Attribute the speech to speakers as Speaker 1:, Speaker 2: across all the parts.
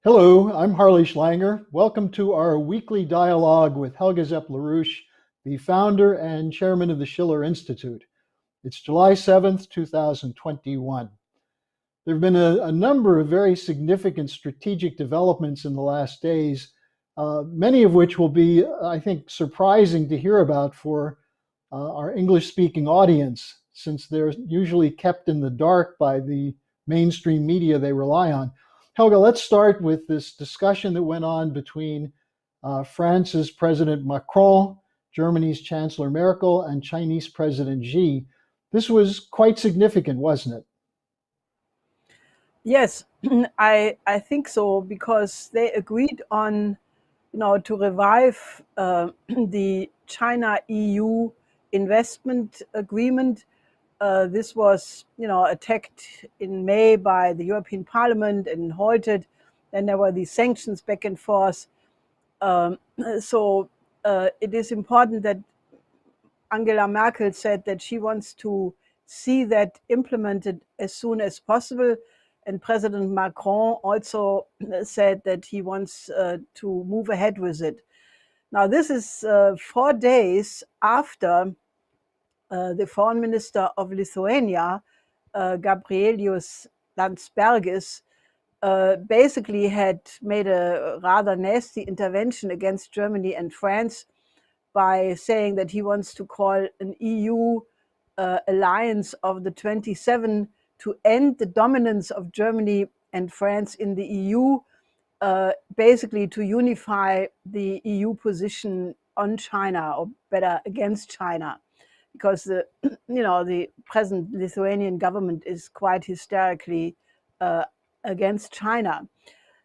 Speaker 1: Hello, I'm Harley Schlanger. Welcome to our weekly dialogue with Helga Zepp-LaRouche, the founder and chairman of the Schiller Institute. It's July 7th, 2021. There have been a number of very significant strategic developments in the last days, many of which will be, I think, surprising to hear about for our English-speaking audience, since they're usually kept in the dark by the mainstream media they rely on. Helga, let's start with this discussion that went on between France's President Macron, Germany's Chancellor Merkel, and Chinese President Xi. This was quite significant, wasn't it?
Speaker 2: Yes, I think so, because they agreed on, to revive the China-EU investment agreement. This was, attacked in May by the European Parliament and halted. Then there were these sanctions back and forth. So it is important that Angela Merkel said that she wants to see that implemented as soon as possible. And President Macron also said that he wants to move ahead with it. Now, this is 4 days after the foreign minister of Lithuania, Gabrielius Landsbergis, basically had made a rather nasty intervention against Germany and France by saying that he wants to call an EU alliance of the 27 to end the dominance of Germany and France in the EU, basically to unify the EU position on China, or better, against China, because the present Lithuanian government is quite hysterically against China.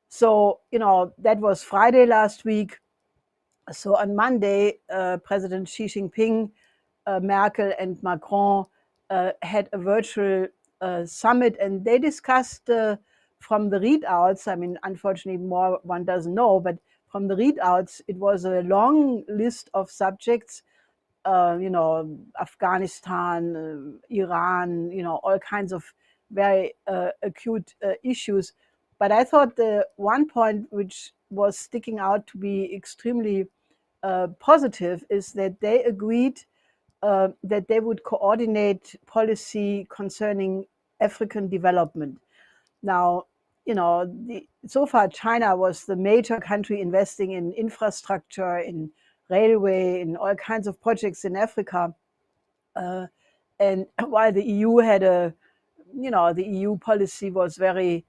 Speaker 2: So, that was Friday last week. So on Monday, President Xi Jinping, Merkel, and Macron had a virtual summit, and they discussed from the readouts. I mean, unfortunately, more one doesn't know, but from the readouts, it was a long list of subjects. Afghanistan, Iran, all kinds of very acute issues. But I thought the one point which was sticking out to be extremely positive is that they agreed that they would coordinate policy concerning African development. Now, so far China was the major country investing in infrastructure, in railway, in all kinds of projects in Africa. And while the EU had the EU policy was very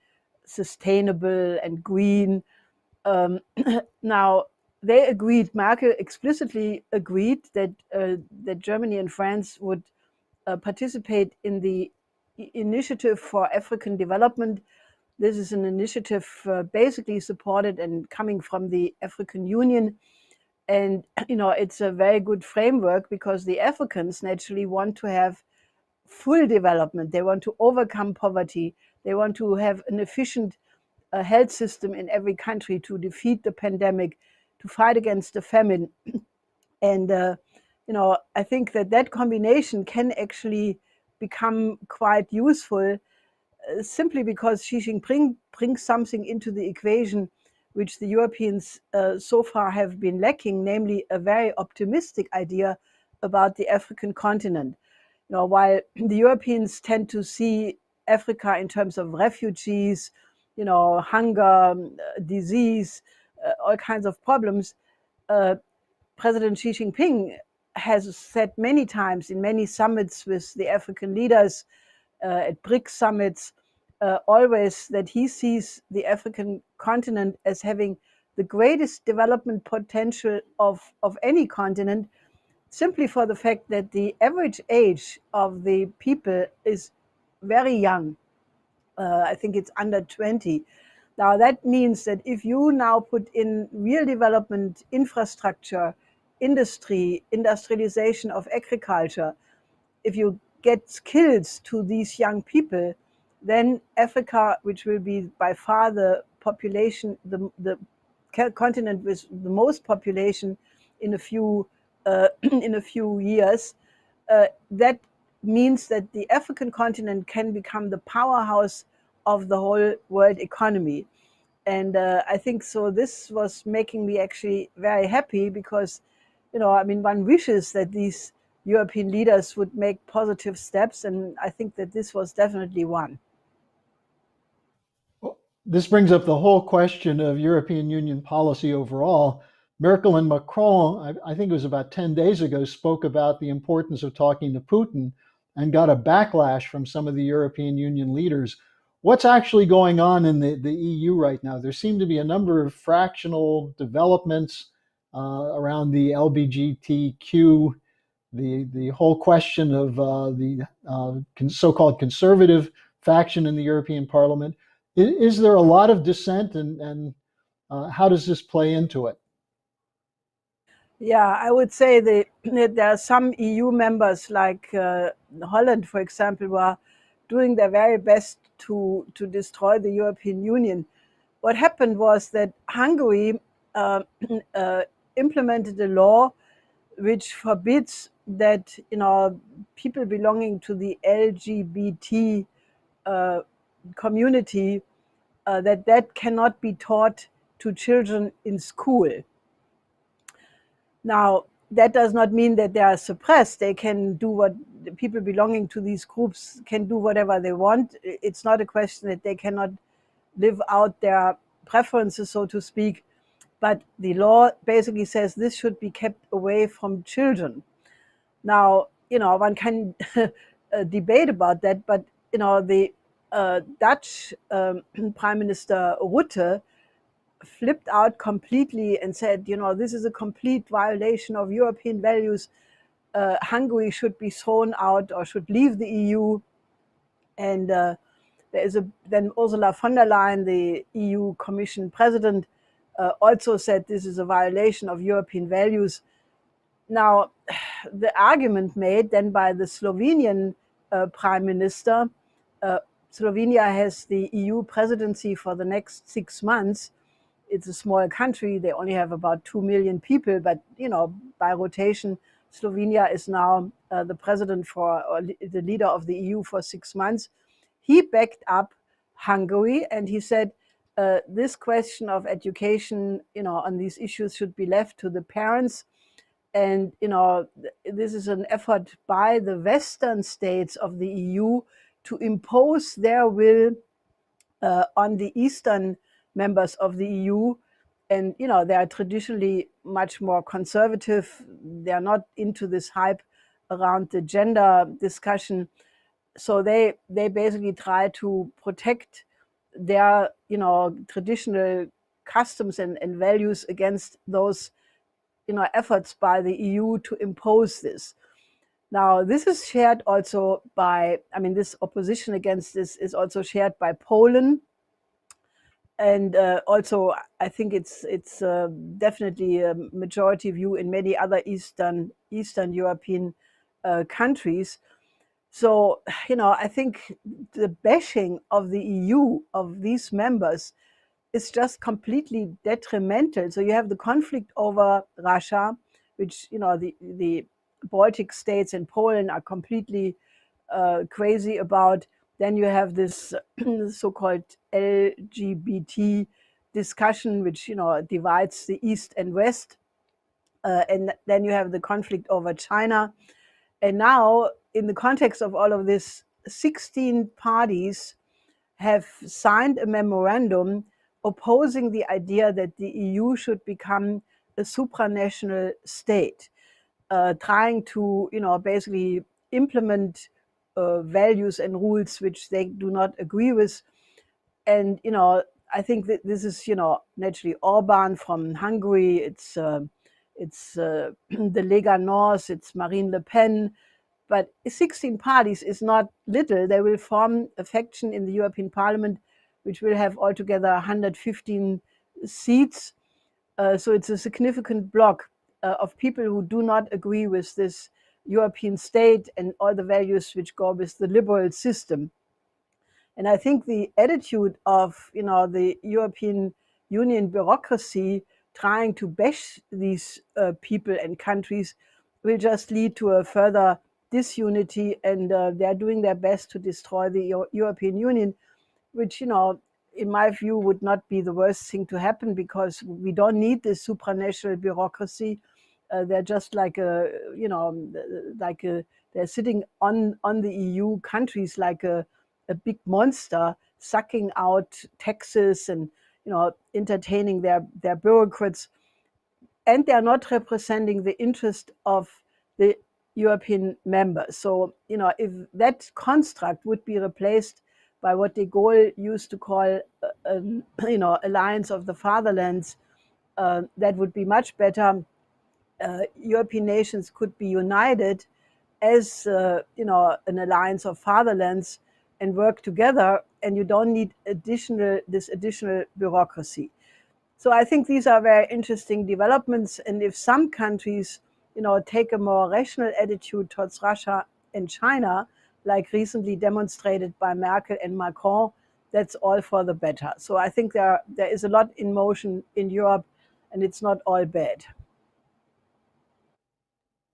Speaker 2: sustainable and green. Now, they agreed, Merkel explicitly agreed that that Germany and France would participate in the Initiative for African Development. This is an initiative basically supported and coming from the African Union. And, it's a very good framework, because the Africans naturally want to have full development. They want to overcome poverty. They want to have an efficient health system in every country to defeat the pandemic, to fight against the famine. And, I think that combination can actually become quite useful, simply because Xi Jinping brings something into the equation which the Europeans so far have been lacking, namely a very optimistic idea about the African continent. While the Europeans tend to see Africa in terms of refugees, hunger, disease, all kinds of problems, President Xi Jinping has said many times in many summits with the African leaders, at BRICS summits, always that he sees the African continent as having the greatest development potential of any continent, simply for the fact that the average age of the people is very young. I think it's under 20. Now, that means that if you now put in real development, infrastructure, industry, industrialization of agriculture, if you get skills to these young people, then Africa, which will be by far the population, the continent with the most population in a few years, that means that the African continent can become the powerhouse of the whole world economy. And I think so. This was making me actually very happy because, I mean, one wishes that these European leaders would make positive steps, and I think that this was definitely one.
Speaker 1: This brings up the whole question of European Union policy overall. Merkel and Macron, I think it was about 10 days ago, spoke about the importance of talking to Putin and got a backlash from some of the European Union leaders. What's actually going on in the EU right now? There seem to be a number of fractional developments around the LGBTQ, the whole question of the so-called conservative faction in the European Parliament. Is there a lot of dissent, and how does this play into it?
Speaker 2: Yeah, I would say that there are some EU members, like Holland, for example, who are doing their very best to destroy the European Union. What happened was that Hungary uh, implemented a law which forbids that people belonging to the LGBT uh, community, that cannot be taught to children in school. Now, that does not mean that they are suppressed. They can do what the people belonging to these groups can do, whatever they want. It's not a question that they cannot live out their preferences, so to speak. But the law basically says this should be kept away from children. Now, one can debate about that, but the Dutch Prime Minister Rutte flipped out completely and said, this is a complete violation of European values. Hungary should be thrown out or should leave the EU. And then Ursula von der Leyen, the EU Commission President, also said this is a violation of European values. Now, the argument made then by the Slovenian Prime Minister, Slovenia has the EU presidency for the next 6 months. It's a small country. They only have about 2 million people, but by rotation, Slovenia is now the president or the leader of the EU for 6 months. He backed up Hungary and he said this question of education, on these issues should be left to the parents. And this is an effort by the Western states of the EU to impose their will on the Eastern members of the EU. And they are traditionally much more conservative. They are not into this hype around the gender discussion. So they basically try to protect their traditional customs and values against those efforts by the EU to impose this. Now, this is shared also by, this opposition against this is also shared by Poland. And also, I think it's definitely a majority view in many other Eastern European countries. So, I think the bashing of the EU, of these members, is just completely detrimental. So you have the conflict over Russia, which the Baltic states and Poland are completely crazy about. Then you have this so-called LGBT discussion, which divides the East and West, and then you have the conflict over China. And now, in the context of all of this, 16 parties have signed a memorandum opposing the idea that the EU should become a supranational state, trying to, basically implement values and rules which they do not agree with. And, I think that this is, naturally Orban from Hungary. It's the Lega North. It's Marine Le Pen. But 16 parties is not little. They will form a faction in the European Parliament, which will have altogether 115 seats. So it's a significant bloc of people who do not agree with this European state and all the values which go with the liberal system. And I think the attitude of the European Union bureaucracy trying to bash these people and countries will just lead to a further disunity, and they're doing their best to destroy the European Union, which in my view, would not be the worst thing to happen, because we don't need this supranational bureaucracy. They're just like they're sitting on the EU countries like a big monster, sucking out taxes and entertaining their bureaucrats, and they are not representing the interest of the European members. So, if that construct would be replaced by what de Gaulle used to call, alliance of the fatherlands, that would be much better. European nations could be united as, an alliance of fatherlands and work together, and you don't need this additional bureaucracy. So I think these are very interesting developments. And if some countries, take a more rational attitude towards Russia and China, like recently demonstrated by Merkel and Macron, that's all for the better. So I think there is a lot in motion in Europe, and it's not all bad.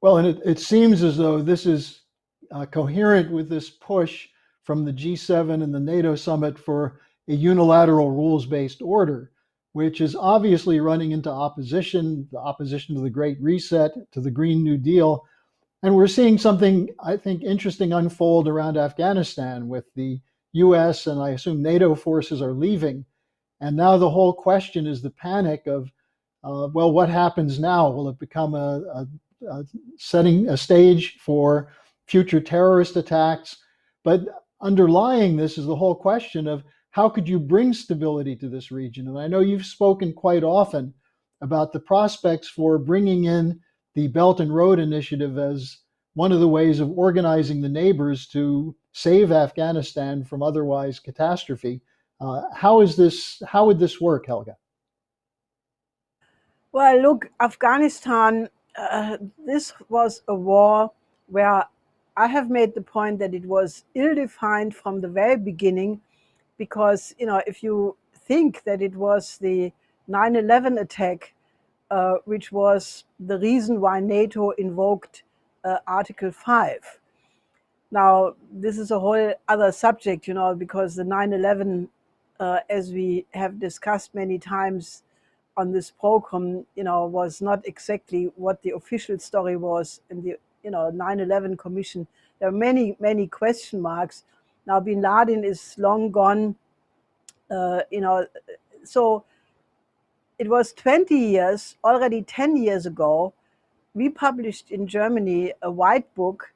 Speaker 1: Well, and it seems as though this is coherent with this push from the G7 and the NATO summit for a unilateral rules-based order, which is obviously running into opposition, the opposition to the Great Reset, to the Green New Deal. And we're seeing something, I think, interesting unfold around Afghanistan, with the US and I assume NATO forces are leaving. And now the whole question is the panic of, well, what happens now? Will it become setting a stage for future terrorist attacks? But underlying this is the whole question of how could you bring stability to this region? And I know you've spoken quite often about the prospects for bringing in the Belt and Road Initiative as one of the ways of organizing the neighbors to save Afghanistan from otherwise catastrophe. How would this work, Helga?
Speaker 2: Well, look, Afghanistan, this was a war where I have made the point that it was ill-defined from the very beginning, because, if you think that it was the 9/11 attack, which was the reason why NATO invoked Article 5. Now, this is a whole other subject, because the 9/11, as we have discussed many times on this program, was not exactly what the official story was in the 9/11 Commission. There are many, many question marks. Now, Bin Laden is long gone, so it was 20 years, already 10 years ago, we published in Germany a white book,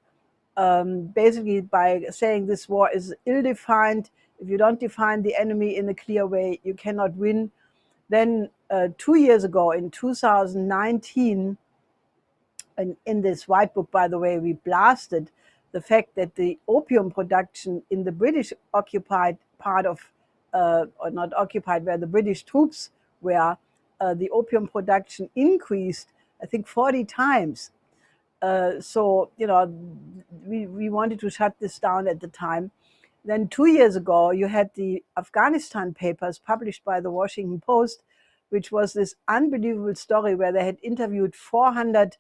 Speaker 2: basically by saying this war is ill-defined. If you don't define the enemy in a clear way, you cannot win. Then 2 years ago, in 2019, and in this white book, by the way, we blasted the fact that the opium production in the British occupied part of, or not occupied, where the British troops were, the opium production increased, I think, 40 times. So, we wanted to shut this down at the time. Then 2 years ago, you had the Afghanistan papers published by the Washington Post, which was this unbelievable story where they had interviewed 400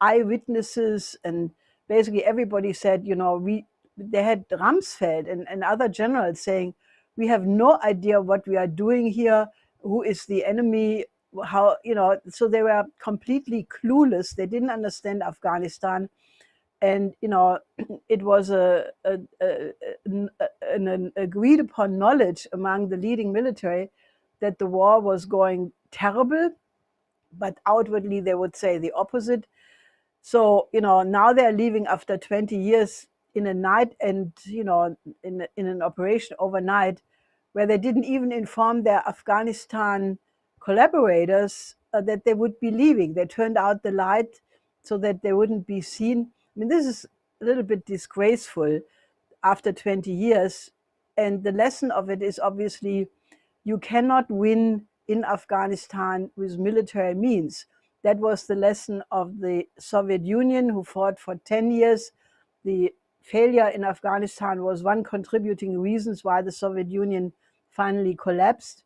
Speaker 2: eyewitnesses, and basically everybody said, they had Rumsfeld and other generals saying, we have no idea what we are doing here, who is the enemy, how, so they were completely clueless. They didn't understand Afghanistan. And, it was an agreed upon knowledge among the leading military that the war was going terrible, but outwardly they would say the opposite. So, now they're leaving after 20 years in a night, and, in an operation overnight, where they didn't even inform their Afghanistan collaborators that they would be leaving. They turned out the light so that they wouldn't be seen. I mean, this is a little bit disgraceful after 20 years. And the lesson of it is obviously you cannot win in Afghanistan with military means. That was the lesson of the Soviet Union, who fought for 10 years. The failure in Afghanistan was one contributing reasons why the Soviet Union finally collapsed.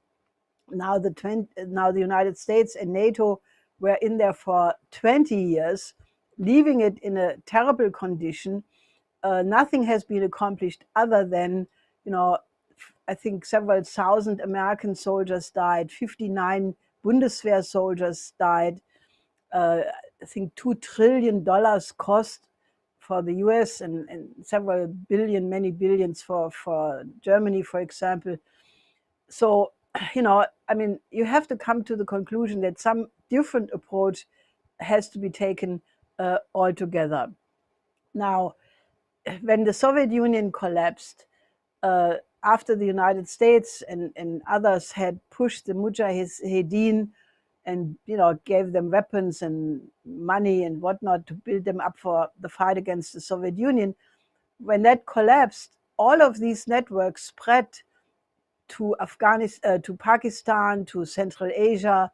Speaker 2: Now the United States and NATO were in there for 20 years, leaving it in a terrible condition. Nothing has been accomplished other than, I think several thousand American soldiers died, 59 Bundeswehr soldiers died. I think $2 trillion cost for the US and several billion, many billions for Germany, for example. So, I mean, you have to come to the conclusion that some different approach has to be taken altogether. Now, when the Soviet Union collapsed, after the United States and others had pushed the Mujahideen and gave them weapons and money and whatnot to build them up for the fight against the Soviet Union, when that collapsed, all of these networks spread to Afghanistan, to Pakistan, to Central Asia,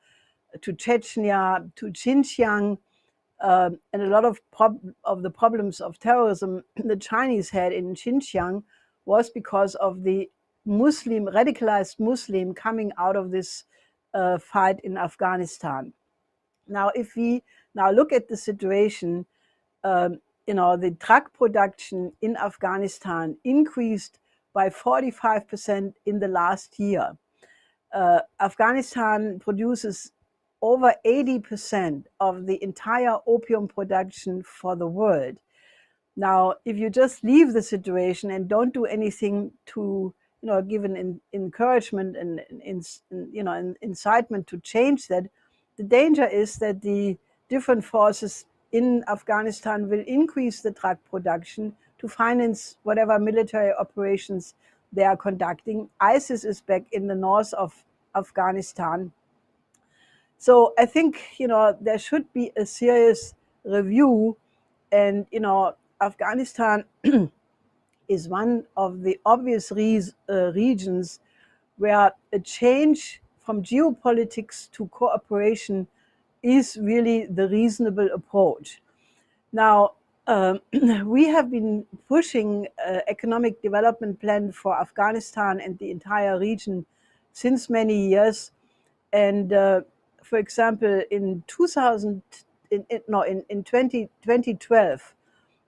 Speaker 2: to Chechnya, to Xinjiang, and a lot of the problems of terrorism the Chinese had in Xinjiang was because of the radicalized Muslim coming out of this fight in Afghanistan. Now, if we now look at the situation, the drug production in Afghanistan increased by 45% in the last year. Afghanistan produces over 80% of the entire opium production for the world. Now, if you just leave the situation and don't do anything to, give an encouragement and incitement to change that, the danger is that the different forces in Afghanistan will increase the drug production to finance whatever military operations they are conducting. ISIS is back in the north of Afghanistan. So I think, there should be a serious review. And, Afghanistan is one of the obvious regions where a change from geopolitics to cooperation is really the reasonable approach. Now, we have been pushing an economic development plan for Afghanistan and the entire region since many years. And for example, in 2012,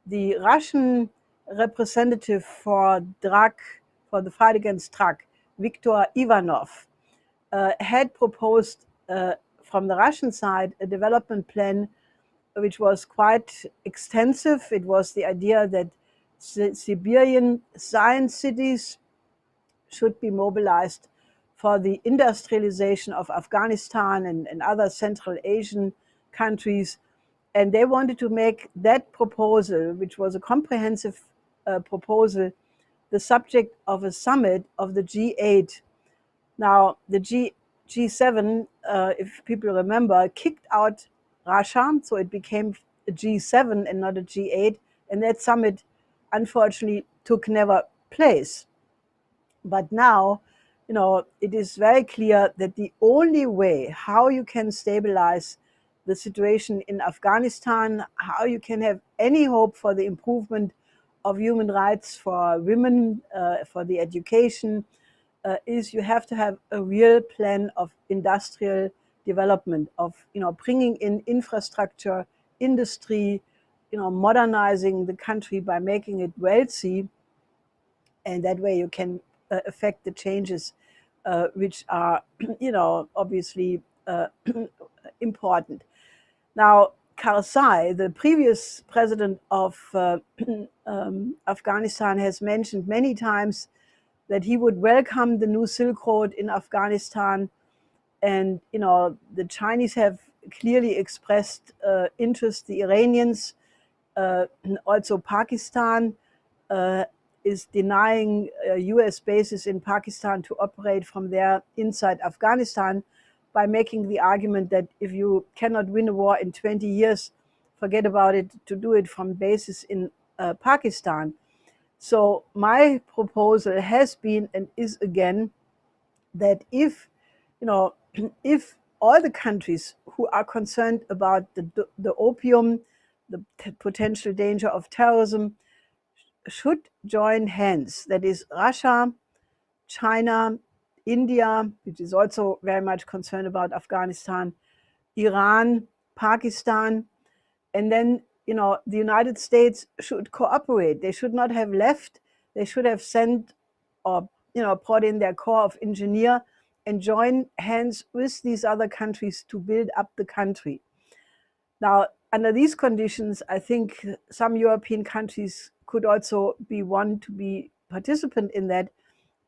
Speaker 2: the Russian representative for the fight against drug, Viktor Ivanov, had proposed from the Russian side a development plan which was quite extensive. It was the idea that Siberian science cities should be mobilized for the industrialization of Afghanistan and other Central Asian countries. And they wanted to make that proposal, which was a comprehensive proposal, the subject of a summit of the G8. Now, the G7, if people remember, kicked out Russia, so it became a G7 and not a G8, and that summit, unfortunately, took never place. But now, it is very clear that the only way how you can stabilize the situation in Afghanistan, how you can have any hope for the improvement of human rights for women, for the education, is you have to have a real plan of industrial development, of bringing in infrastructure, industry, modernizing the country by making it wealthy, and that way you can affect the changes which are obviously important. Now, Karzai, the previous president of Afghanistan, has mentioned many times that he would welcome the new Silk Road in Afghanistan. And, the Chinese have clearly expressed interest. The Iranians, also Pakistan, is denying US bases in Pakistan to operate from there inside Afghanistan by making the argument that if you cannot win a war in 20 years, forget about it, to do it from bases in Pakistan. So my proposal has been and is again that if if all the countries who are concerned about the opium, the potential danger of terrorism, should join hands, that is Russia, China, India, which is also very much concerned about Afghanistan, Iran, Pakistan, and then the United States should cooperate. They should not have left. They should have sent or brought in their corps of engineers and join hands with these other countries to build up the country. Now, under these conditions, I think some European countries could also be one to be participant in that,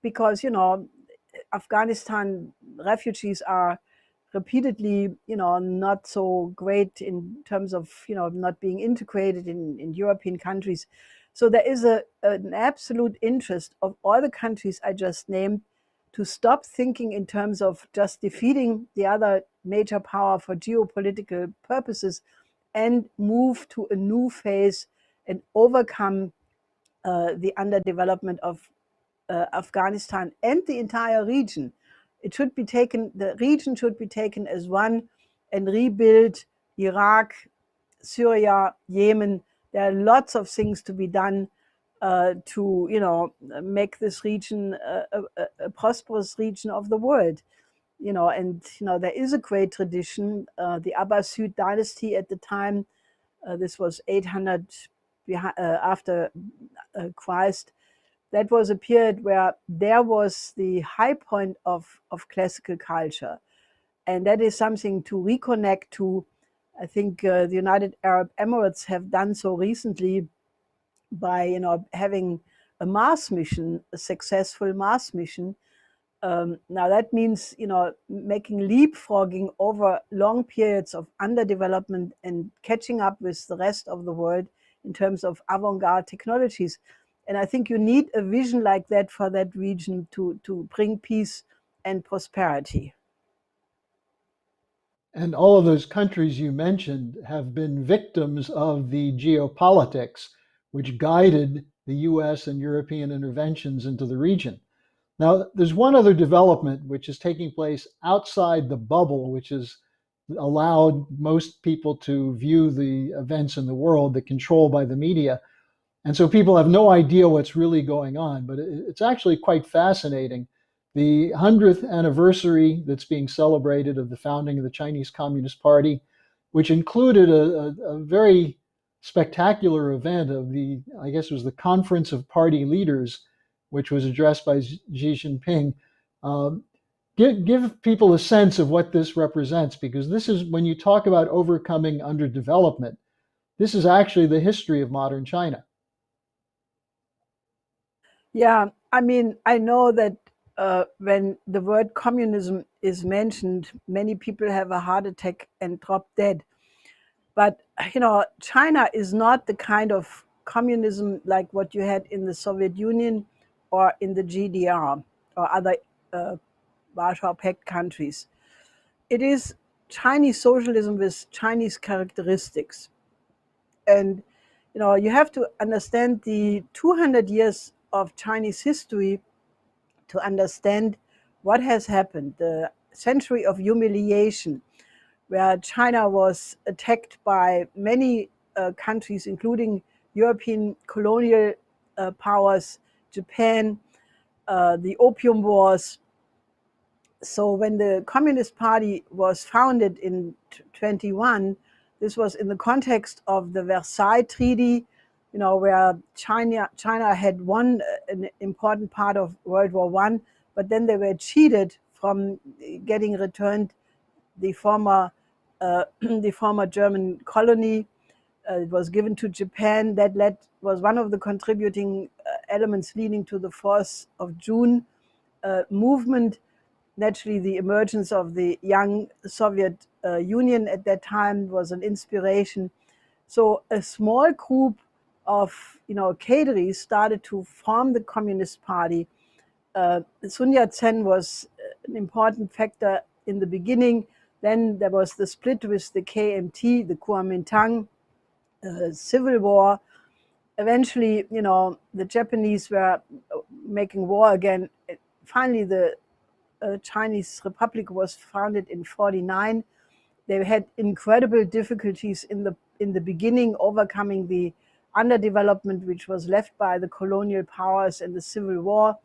Speaker 2: because Afghanistan refugees are repeatedly not so great in terms of not being integrated in European countries. So there is an absolute interest of all the countries I just named to stop thinking in terms of just defeating the other major power for geopolitical purposes and move to a new phase and overcome the underdevelopment of Afghanistan and the entire region. The region should be taken as one and rebuild Iraq, Syria, Yemen. There are lots of things to be done to make this region a prosperous region of the world. There is a great tradition. The Abbasid dynasty at the time, this was 800 after Christ. That was a period where there was the high point of classical culture. And that is something to reconnect to. I think the United Arab Emirates have done so recently by having a Mars mission, a successful Mars mission. Now that means making leapfrogging over long periods of underdevelopment and catching up with the rest of the world in terms of avant-garde technologies. And I think you need a vision like that for that region to bring peace and prosperity.
Speaker 1: And all of those countries you mentioned have been victims of the geopolitics, which guided the US and European interventions into the region. Now, there's one other development which is taking place outside the bubble, which has allowed most people to view the events in the world, the control by the media. And so people have no idea what's really going on, but it's actually quite fascinating. The 100th anniversary that's being celebrated of the founding of the Chinese Communist Party, which included a very spectacular event of I guess it was the Conference of Party Leaders, which was addressed by Xi Jinping. Give people a sense of what this represents, because this is, when you talk about overcoming underdevelopment, this is actually the history of modern China.
Speaker 2: Yeah, I mean, I know that when the word communism is mentioned, many people have a heart attack and drop dead. But, China is not the kind of communism like what you had in the Soviet Union or in the GDR or other Warsaw Pact countries. It is Chinese socialism with Chinese characteristics. And, you have to understand the 200 years of Chinese history to understand what has happened. The century of humiliation, where China was attacked by many countries, including European colonial powers, Japan, the Opium Wars. So when the Communist Party was founded in 21, this was in the context of the Versailles Treaty, where China had won an important part of World War I, but then they were cheated from getting returned the former German colony. It was given to Japan. That was one of the contributing elements leading to the 4th of June movement. Naturally, the emergence of the young Soviet Union at that time was an inspiration. So a small group of cadres started to form the Communist Party. Sun Yat-sen was an important factor in the beginning. Then there was the split with the KMT, the Kuomintang, civil war. Eventually, the Japanese were making war again. Finally, the Chinese Republic was founded in 49. They had incredible difficulties in the beginning, overcoming the underdevelopment which was left by the colonial powers and the civil war.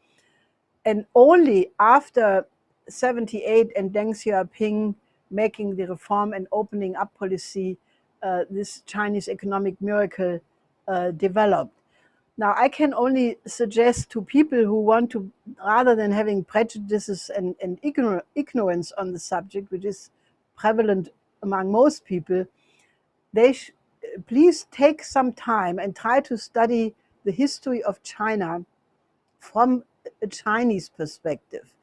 Speaker 2: And only after 78 and Deng Xiaoping making the reform and opening up policy, this Chinese economic miracle developed. Now, I can only suggest to people who want to, rather than having prejudices and ignorance on the subject, which is prevalent among most people, they please take some time and try to study the history of China from a Chinese perspective.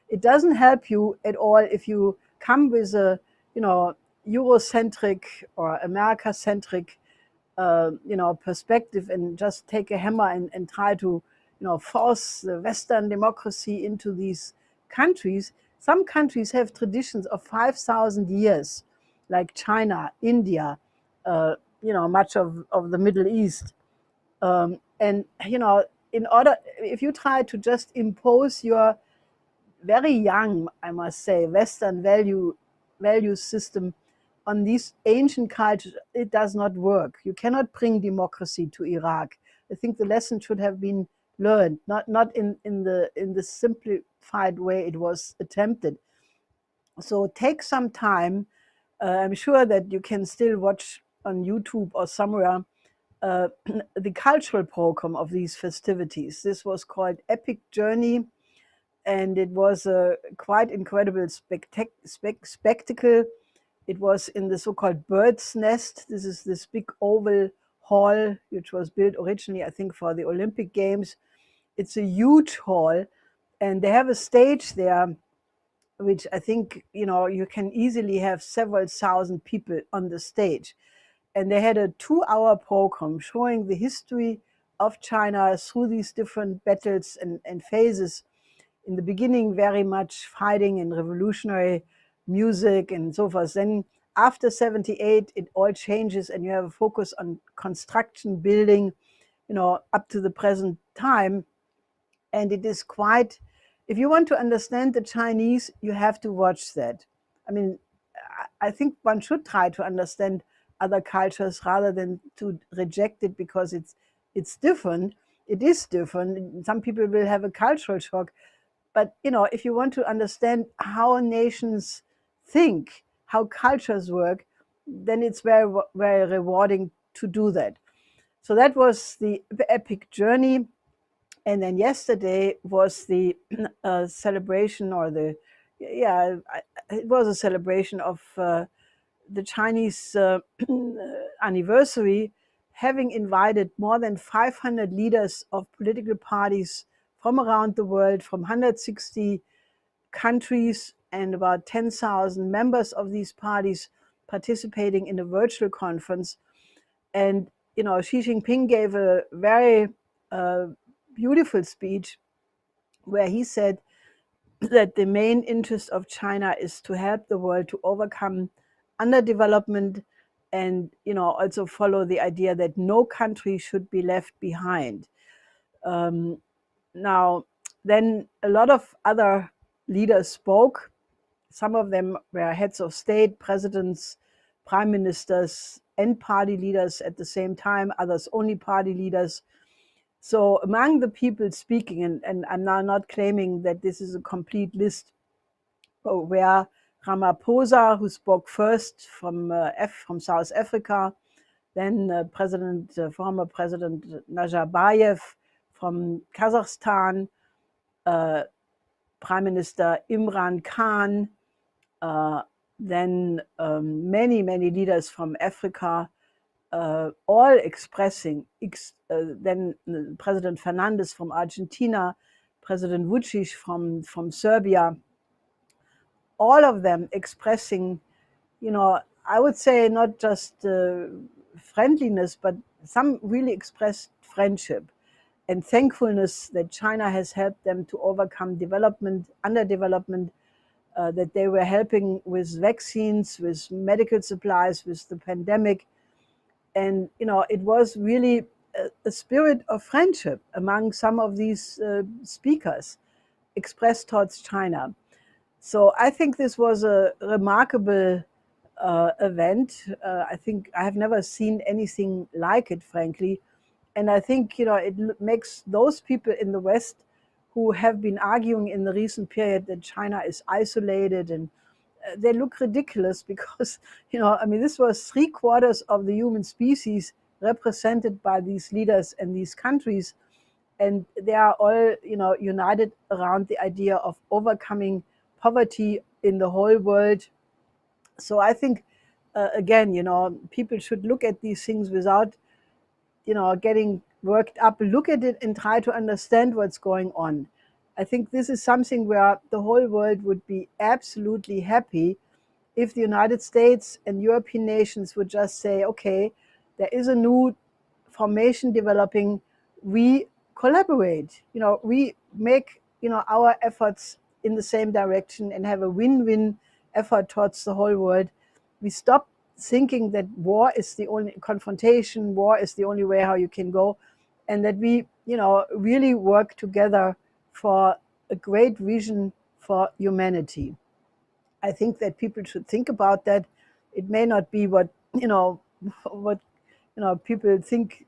Speaker 2: It doesn't help you at all if you come with a, Eurocentric or America-centric perspective and just take a hammer and try to, force the Western democracy into these countries. Some countries have traditions of 5,000 years, like China, India, much of the Middle East. And, if you try to just impose your very young, I must say, Western value system on these ancient cultures, it does not work. You cannot bring democracy to Iraq. I think the lesson should have been learned, not in the simplified way it was attempted. So take some time. I'm sure that you can still watch on YouTube or somewhere the cultural program of these festivities. This was called Epic Journey, and it was a quite incredible spectacle. It was in the so-called Bird's Nest. This is this big oval hall, which was built originally, I think, for the Olympic Games. It's a huge hall, and they have a stage there, which I think, you can easily have several thousand people on the stage. And they had a 2-hour program showing the history of China through these different battles and phases. In the beginning, very much fighting and revolutionary music and so forth. Then after 78, it all changes and you have a focus on construction, building, up to the present time. And it is quite, if you want to understand the Chinese, you have to watch that. I mean, I think one should try to understand other cultures rather than to reject it because it's different. It is different. Some people will have a cultural shock. But, if you want to understand how nations think, how cultures work, then it's very, very rewarding to do that. So that was the epic journey. And then yesterday was the celebration, or it was a celebration of the Chinese anniversary, having invited more than 500 leaders of political parties from around the world, from 160 countries, and about 10,000 members of these parties participating in a virtual conference. And, Xi Jinping gave a very beautiful speech where he said that the main interest of China is to help the world to overcome underdevelopment and, also follow the idea that no country should be left behind. Now, then a lot of other leaders spoke. Some of them were heads of state, presidents, prime ministers, and party leaders at the same time, others only party leaders. So among the people speaking, and I'm now not claiming that this is a complete list, were Ramaphosa, who spoke first from South Africa, then former President Nazarbayev from Kazakhstan, Prime Minister Imran Khan, then many leaders from Africa, all expressing, then President Fernandez from Argentina, President Vučić from Serbia, all of them expressing, I would say not just friendliness, but some really expressed friendship and thankfulness that China has helped them to overcome underdevelopment, that they were helping with vaccines, with medical supplies, with the pandemic. And, it was really a spirit of friendship among some of these speakers expressed towards China. So I think this was a remarkable event. I think I have never seen anything like it, frankly. And I think, it makes those people in the West who have been arguing in the recent period that China is isolated, and they look ridiculous because, this was 3/4 of the human species represented by these leaders and these countries, and they are all, united around the idea of overcoming poverty in the whole world. So I think, again, people should look at these things without, getting worked up. Look at it and try to understand what's going on. I think this is something where the whole world would be absolutely happy if the United States and European nations would just say, okay, there is a new formation developing, we collaborate, we make, our efforts in the same direction and have a win-win effort towards the whole world. We stop thinking that war is the only confrontation, war is the only way how you can go, and that we, really work together for a great vision for humanity. I think that people should think about that. It may not be what people think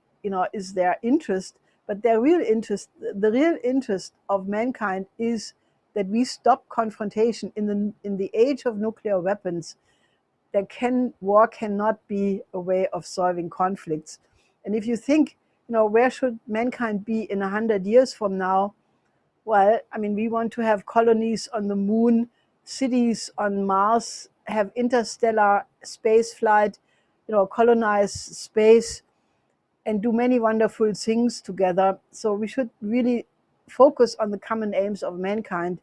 Speaker 2: is their interest, but their real interest, the real interest of mankind, is that we stop confrontation in the age of nuclear weapons. War cannot be a way of solving conflicts. And if you think, where should mankind be in 100 years from now? Well, I mean, we want to have colonies on the moon, cities on Mars, have interstellar space flight, colonize space, and do many wonderful things together. So we should really focus on the common aims of mankind.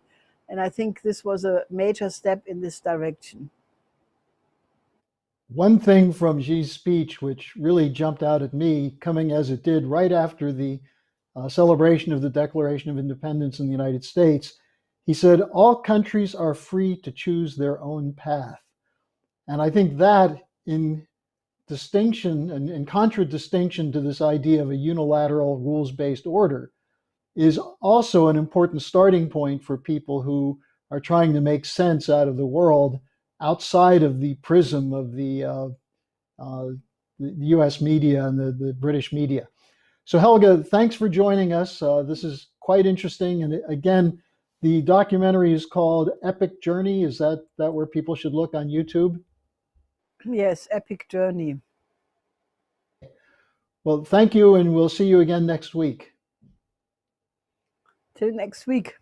Speaker 2: And I think this was a major step in this direction.
Speaker 1: One thing from Xi's speech which really jumped out at me, coming as it did right after the celebration of the Declaration of Independence in the United States, he said, all countries are free to choose their own path. And I think that, in distinction and in contradistinction to this idea of a unilateral rules-based order, is also an important starting point for people who are trying to make sense out of the world outside of the prism of the US media and the British media. So Helga, thanks for joining us. This is quite interesting. And again, the documentary is called Epic Journey. Is that where people should look on YouTube?
Speaker 2: Yes, Epic Journey.
Speaker 1: Well, thank you, and we'll see you again next week.
Speaker 2: Till next week.